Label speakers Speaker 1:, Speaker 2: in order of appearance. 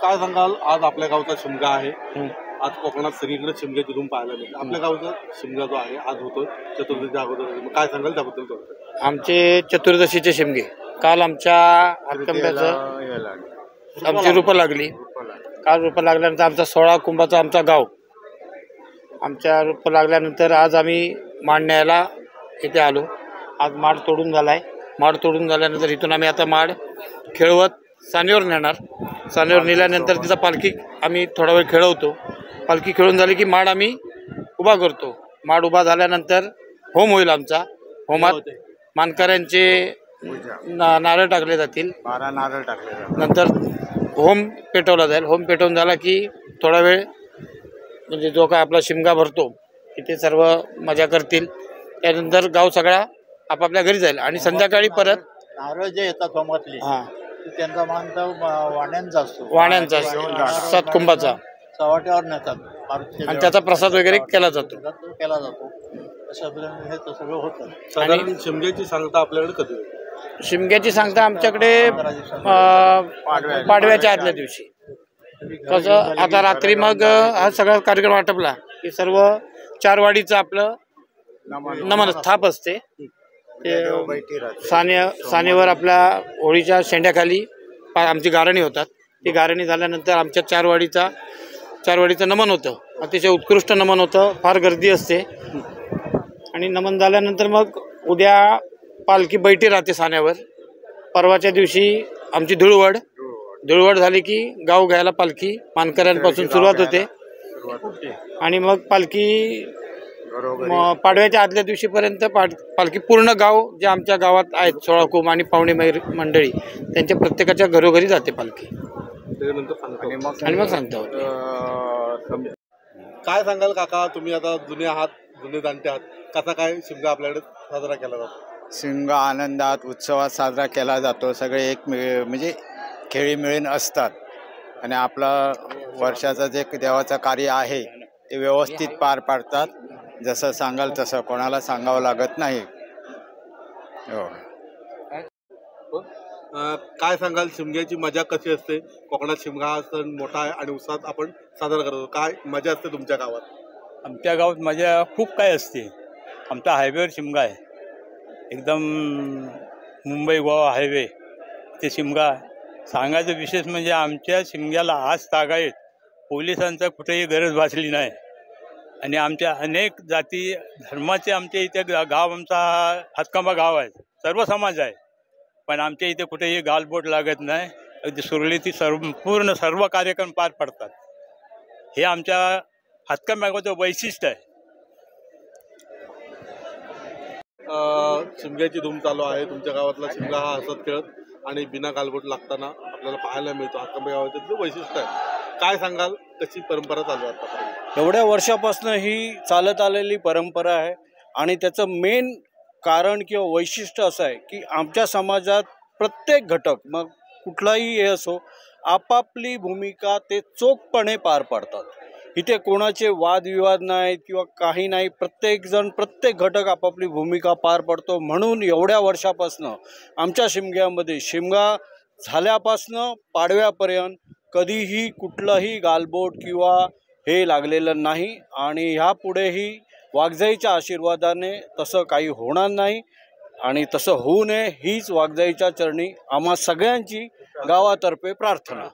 Speaker 1: काय सांगाल, आज आपल्या गावचा शिमगा आहे। आज कोकणात सगळीकडे शिमग्याची धूम पाहायला मिळते। आपल्या गावचा शिमगा जो आहे आज होतो चतुर्दशीच्या अगोदर, मग काय सांगाल त्याबद्दल थोडं?
Speaker 2: आमचे चतुर्दशीचे शिमगे काल आमच्या हातकंब्याचं आमची रूपं लागली। काल रूपं लागल्यानंतर आमचा 16 कुंभाचा आमचा गाव आमच्या रूपं लागल्यानंतर आज आम्ही माड न्यायला इथे आलो। आज माड तोडून झालाय। माड तोडून झाल्यानंतर इथून आम्ही आता माड खेळवत सानेवर नेणार। सानेवर नेल्यानंतर तिचा पालखी आम्ही थोडा वेळ खेळवतो। पालखी खेळून झाली की माड आम्ही उभा करतो। माड उभा झाल्यानंतर होम होईल आमचा। होमात मानकऱ्यांचे नारळ टाकले जातील,
Speaker 3: 12 नारळ टाकले जातील।
Speaker 2: नंतर होम पेटवला जाईल। होम पेटवून झाला की थोडा वेळ म्हणजे जो काय आपला शिमगा भरतो तिथे सर्व मजा करतील। त्यानंतर गाव सगळा आपापल्या घरी जाईल आणि संध्याकाळी परत
Speaker 3: नारळ जे येतात होमातले त्यांचा मान तर वाण्यांचा असतो।
Speaker 2: वाण्यांचा 7 कुंभाचा
Speaker 3: चव्हाट्यावर नेतात
Speaker 2: आणि त्याचा प्रसाद वगैरे केला जातो।
Speaker 3: अशा प्रकारे हे सगळं होतं।
Speaker 1: साधारण शिमग्याची सांगता आपल्याकडे कधी होईल?
Speaker 2: शिमग्याची सांगता आमच्याकडे पाडव्याच्या आदल्या दिवशी। कसं आता रात्री मग हा सगळा कार्यक्रम आटपला की सर्व 4 वाडीचं आपलं नमन स्थाप असते। सानेवर आपल्या होळीच्या शेंड्याखाली आमची गारणी होतात। ती गारणी झाल्यानंतर आमच्या 4 वाडीचं नमन होतं। अतिशय उत्कृष्ट नमन होतं, फार गर्दी असते। आणि नमन झाल्यानंतर मग उद्या पालखी बैठी राहते साण्यावर। परवाच्या दिवशी आमची धुळवड झाली की गाव घ्यायला पालखी मानकऱ्यांपासून सुरुवात होते आणि मग पालखी पाडव्याच्या आदल्या दिवशीपर्यंत पालखी पूर्ण गाव जे आमच्या गावात आहेत 16 कुंभ आणि पाहुणे मंडळी त्यांच्या प्रत्येकाच्या घरोघरी जाते पालखी आणि मग सांगतो।
Speaker 1: काय सांगाल काका, तुम्ही आता जुने आहात, जुने जाणते आहात, कसा काय शिमगा आपल्याकडे साजरा केला जातो?
Speaker 3: शिमगा आनंदात उत्सवात साजरा केला जातो। सगळे एक म्हणजे खेळी मिळून असतात आणि आपला वर्षाचं जे देवाचं कार्य आहे ते व्यवस्थित पार पाडतात। जसं सांगाल तसं कोणाला सांगावं लागत नाही।
Speaker 1: काय सांगाल, शिमग्याची मजा कशी असते? कोकणात शिमगा हा सण मोठा आहे आणि उत्साहात आपण साजरा करतो। काय मजा असते तुमच्या गावात?
Speaker 4: आमच्या गावात मजा खूप काय असते। आमचा हायवेवर शिमगा आहे, एकदम मुंबई गोवा हायवे ते शिमगा। सांगायचं विशेष म्हणजे आमच्या शिमग्याला आज तागायत पोलिसांचा कुठेही गरज भासली नाही आणि आमच्या अनेक जाती धर्माचे आमच्या इथे गाव आमचा हातकंबा गाव आहे, सर्व समाज आहे, पण आमच्या इथे कुठेही गालबोट लागत नाही। अगदी सुरळीत सर्व कार्यक्रम पार पडतात। हे आमच्या हातकंब्याचं वैशिष्ट्य आहे।
Speaker 1: शिमग्याची धूम चालू आहे तुमच्या गावातला शिमगा हा हसत खेळत आणि बिना गालबोट लागताना आपल्याला पाहायला मिळतो। हातकंबा गावाचं वैशिष्ट्य आहे। काय सांगाल, कशी परंपरा चालू आहे?
Speaker 5: एवढ्या वर्षापासून ही चालत आलेली परंपरा आहे आणि त्याचं मेन कारण किंवा वैशिष्ट्य असं आहे की आमच्या समाजात प्रत्येक घटक मग कुठलाही हे असो आपापली भूमिका ते चोखपणे पार पाडतात। इथे कोणाचे वादविवाद नाहीत किंवा काही नाही, प्रत्येकजण प्रत्येक घटक आपापली भूमिका पार पाडतो। म्हणून एवढ्या वर्षापासून आमच्या शिमग्यामध्ये शिमगा झाल्यापासनं पाडव्यापर्यंत कधीही कुठलाही गालबोट किंवा हे लागलेलं नाही आणि ह्यापुढेही वाघजाईच्या आशीर्वादाने तसं काही होणार नाही आणि तसं होऊ नये हीच वाघजाईच्या चरणी आम्हा सगळ्यांची गावातर्फे प्रार्थना।